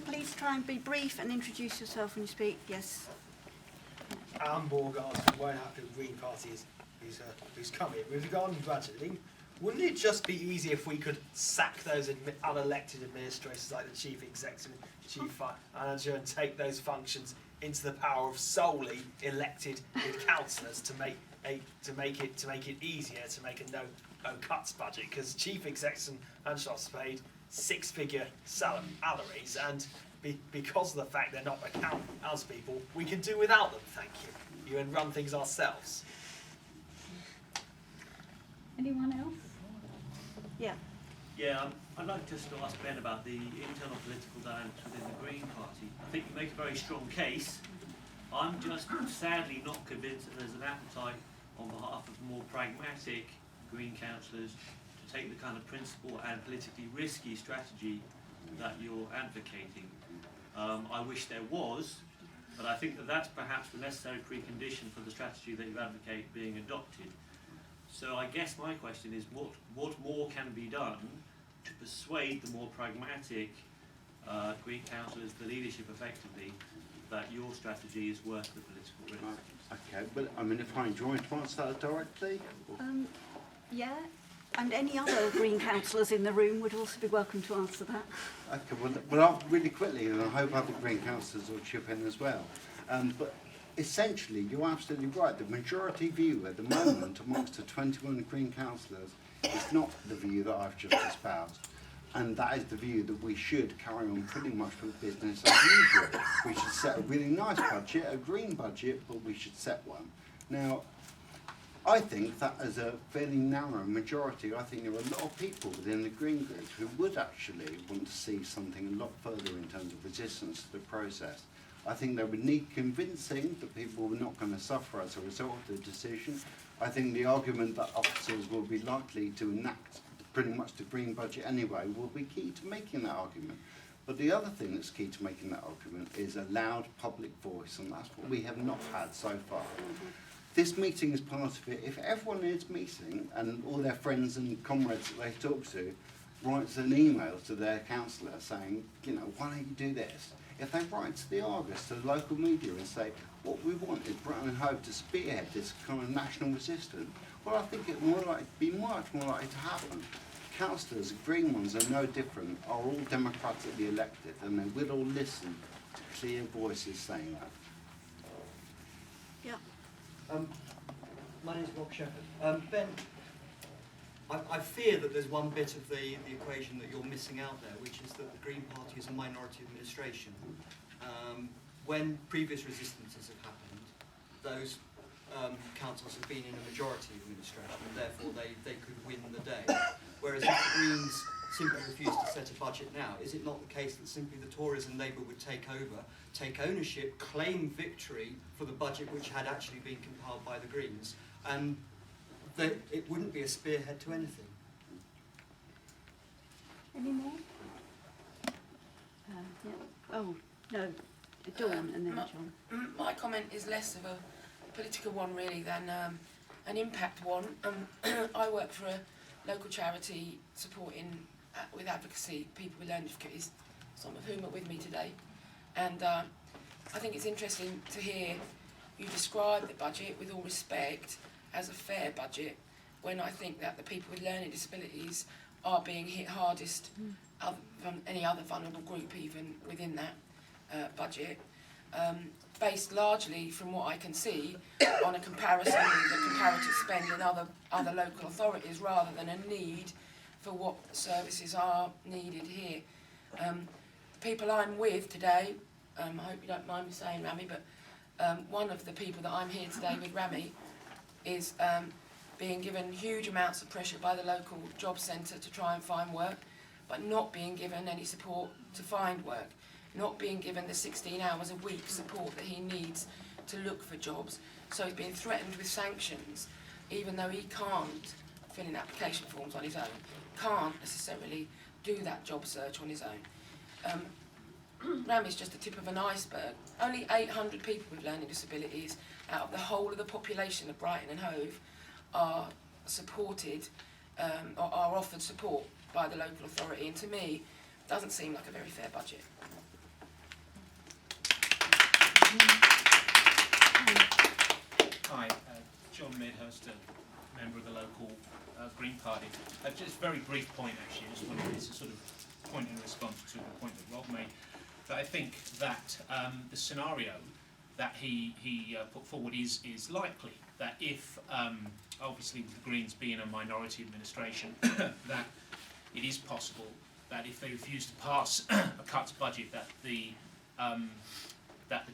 all please try and be brief and introduce yourself when you speak. Yes. Alan Borgard from Won't Happen Green Party who's come here. With regard to budgeting, wouldn't it just be easier if we could sack those unelected administrators like the chief executive, chief manager, and take those functions into the power of solely elected councillors to make it easier to make a no cuts budget? Because chief execs and manager are paid six-figure salaries, and because of the fact they're not accountable as people, we can do without them. Thank you. And run things ourselves. Anyone else? Yeah. Yeah, I'd like just to ask Ben about the internal political dynamics within the Green Party. I think you make a very strong case. I'm just sadly not convinced that there's an appetite on behalf of more pragmatic Green councillors to take the kind of principle and politically risky strategy that you're advocating. I wish there was, but I think that that's perhaps the necessary precondition for the strategy that you advocate being adopted. So I guess my question is, what more can be done to persuade the more pragmatic Green councillors, the leadership effectively, that your strategy is worth the political risk? Okay, but I mean, if I'm joined to answer that directly? Yeah, and any other Green councillors in the room would also be welcome to answer that. Okay, well really quickly, and I hope other Green councillors will chip in as well. But essentially, you're absolutely right. The majority view at the moment amongst the 21 Green councillors is not the view that I've just espoused. And that is the view that we should carry on pretty much with business as usual. We should set a really nice budget, a green budget, but we should set one. Now, I think that as a fairly narrow majority, I think there are a lot of people within the Green group who would actually want to see something a lot further in terms of resistance to the process. I think they would need convincing that people were not going to suffer as a result of the decision. I think the argument that officers will be likely to enact pretty much the green budget anyway will be key to making that argument. But the other thing that's key to making that argument is a loud public voice, and that's what we have not had so far. This meeting is part of it. If everyone in this meeting and all their friends and comrades that they talk to writes an email to their councillor saying, you know, why don't you do this? If they write to the Argus, to the local media, and say, what we want is Brighton and Hove to spearhead this kind of national resistance, well, I think it would be much more likely to happen. Councillors, the Green ones, are no different, are all democratically elected, and they will all listen to clear voices saying that. Yeah. My name is Rob Shepherd. Ben, I fear that there's one bit of the equation that you're missing out there, which is that the Green Party is a minority administration. When previous resistances have happened, those councils have been in a majority administration, and therefore they could win the day. Whereas if the Greens simply refuse to set a budget now, is it not the case that simply the Tories and Labour would take over, take ownership, claim victory for the budget which had actually been compiled by the Greens, and it wouldn't be a spearhead to anything? Any more? Yeah. Oh, no. Dawn and then John. My comment is less of a political one really than an impact one. I work for a local charity supporting with advocacy people with learning difficulties, some of whom are with me today, and I think it's interesting to hear you describe the budget, with all respect, as a fair budget, when I think that the people with learning disabilities are being hit hardest from any other vulnerable group even within that budget, based largely, from what I can see, on a comparison with the comparative spend in other local authorities, rather than a need for what services are needed here. The people I'm with today, I hope you don't mind me saying Rami, but one of the people that I'm here today with, Rami, is being given huge amounts of pressure by the local job centre to try and find work, but not being given any support to find work, not being given the 16 hours a week support that he needs to look for jobs. So he's being threatened with sanctions, even though he can't fill in application forms on his own, can't necessarily do that job search on his own. Rami's just the tip of an iceberg. Only 800 people with learning disabilities out of the whole of the population of Brighton and Hove are supported or are offered support by the local authority, and to me, it doesn't seem like a very fair budget. Hi, John Midhurst, a member of the local Green Party. Just a very brief point, actually. I just wanted to sort of point in response to the point that Rob made. That I think that the scenario that he put forward is likely. That if, obviously with the Greens being a minority administration, that it is possible that if they refuse to pass a cuts budget, that the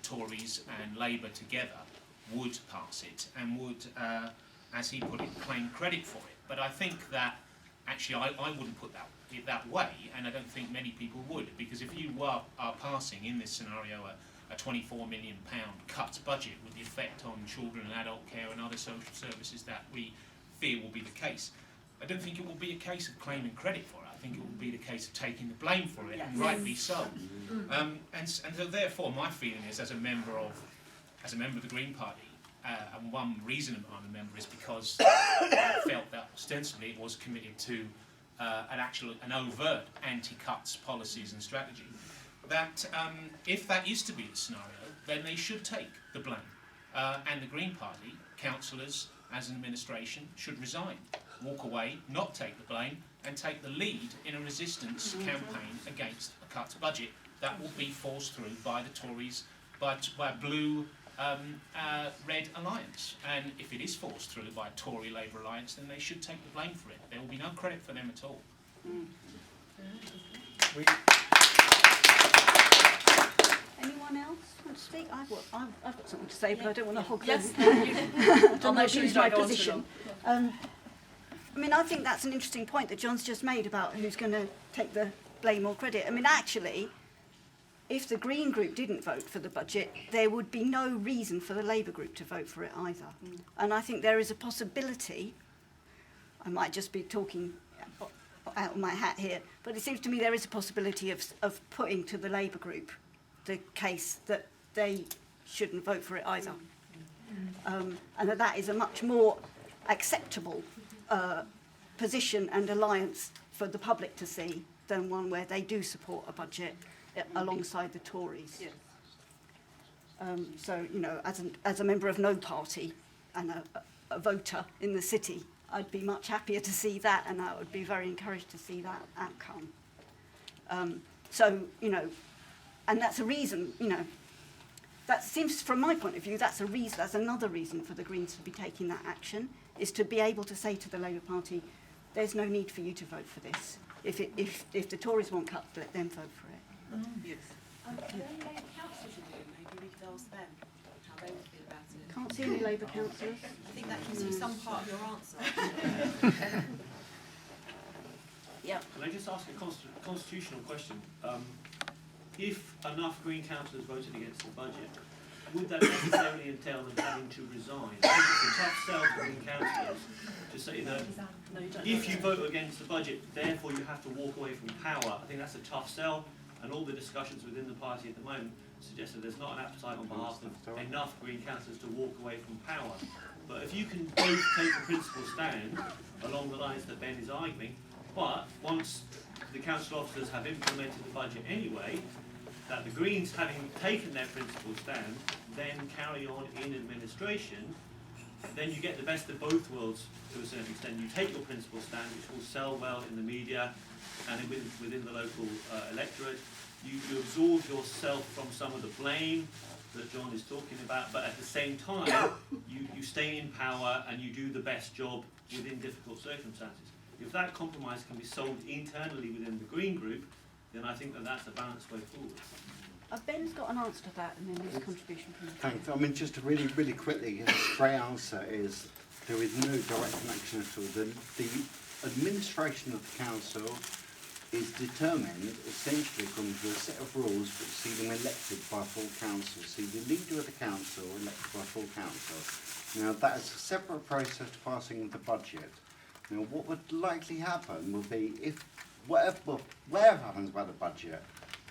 Tories and Labour together would pass it and would, as he put it, claim credit for it. But I think that actually I wouldn't put it that way, and I don't think many people would, because if you are passing in this scenario a £24 million cuts budget with the effect on children and adult care and other social services that we fear will be the case, I don't think it will be a case of claiming credit for it. I think it will be the case of taking the blame for it, and rightly so. And so therefore my feeling is, as a member of the Green Party, and one reason I'm a member is because I felt that ostensibly it was committed to an overt anti-cuts policies and strategy. That if that is to be the scenario, then they should take the blame. And the Green Party, councillors as an administration, should resign, walk away, not take the blame, and take the lead in a resistance campaign against a cuts budget that will be forced through by the Tories, by a blue-red alliance. And if it is forced through by a Tory-Labour alliance, then they should take the blame for it. There will be no credit for them at all. Anyone else want to speak? I've got something to say, but I don't want to hog Yes. them. I'll make sure you abuse my don't go on too position. I mean, I think that's an interesting point that John's just made about who's going to take the blame or credit. I mean, actually, if the Green group didn't vote for the budget, there would be no reason for the Labour group to vote for it either. And I think there is a possibility, I might just be talking out of my hat here, but it seems to me there is a possibility of putting to the Labour group the case that they shouldn't vote for it either. And that is a much more acceptable position and alliance for the public to see than one where they do support a budget alongside the Tories. Yes. So, you know, as a member of no party and a voter in the city, I'd be much happier to see that, and I would be very encouraged to see that outcome. So, you know, and that's a reason, you know, that seems, from my point of view, that's another reason for the Greens to be taking that action, is to be able to say to the Labour Party, there's no need for you to vote for this. If the Tories want cuts, let them vote for it. Yes. Are there any Labour councillors in the room? Maybe we could ask them how they would feel about it. Can't see any Labour councillors. I think that gives you some part of your answer. Yeah. Can I just ask a constitutional question? If enough Green councillors voted against the budget, would that necessarily entail them having to resign? I think it's a tough sell to Green councillors to say that No, you don't. if you vote against the budget, therefore you have to walk away from power. I think that's a tough sell, and all the discussions within the party at the moment suggest that there's not an appetite on behalf of enough Green councillors to walk away from power. But if you can both take a principled stand along the lines that Ben is arguing, but once the council officers have implemented the budget anyway, that the Greens, having taken their principled stand, then carry on in administration, then you get the best of both worlds to a certain extent. You take your principled stand, which will sell well in the media and within the local electorate. You absorb yourself from some of the blame that John is talking about, but at the same time, you stay in power and you do the best job within difficult circumstances. If that compromise can be sold internally within the Green group, then I think that that's a balanced way forward. Ben's got an answer to that, and then his contribution from the Thanks. I mean, just to really quickly, the straight answer is there is no direct connection at all. The administration of the council is determined essentially according to a set of rules which see them elected by full council. See the leader of the council elected by full council. Now that is a separate process to passing the budget. Now what would likely happen will be if whatever happens about the budget,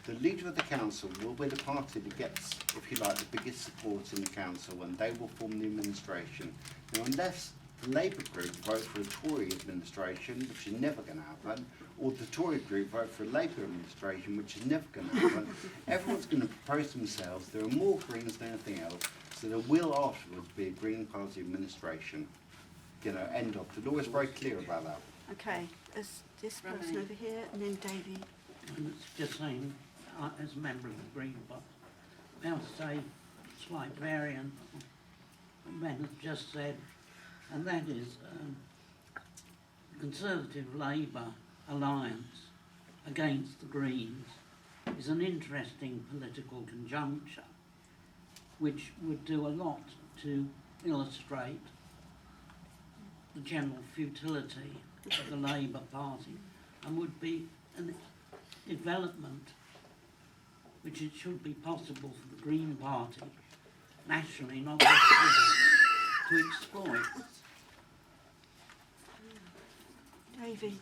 the leader of the council will be the party that gets, if you like, the biggest support in the council, and they will form the administration. Now, unless the Labour group vote for a Tory administration, which is never going to happen, or the Tory group vote for a Labour administration, which is never going to happen. Everyone's going to propose themselves. There are more Greens than anything else, so there will afterwards be a Green Party administration. You know, end of. The law is very clear about that. Okay, there's this person over here, and then Davy. And it's just saying, as a member of the Green Party, I have to say, slight variant on what Ben has just said, and that is the Conservative-Labour alliance against the Greens is an interesting political conjuncture which would do a lot to illustrate the general futility of the Labour Party and would be a development which it should be possible for the Green Party nationally, not to exploit. Davy.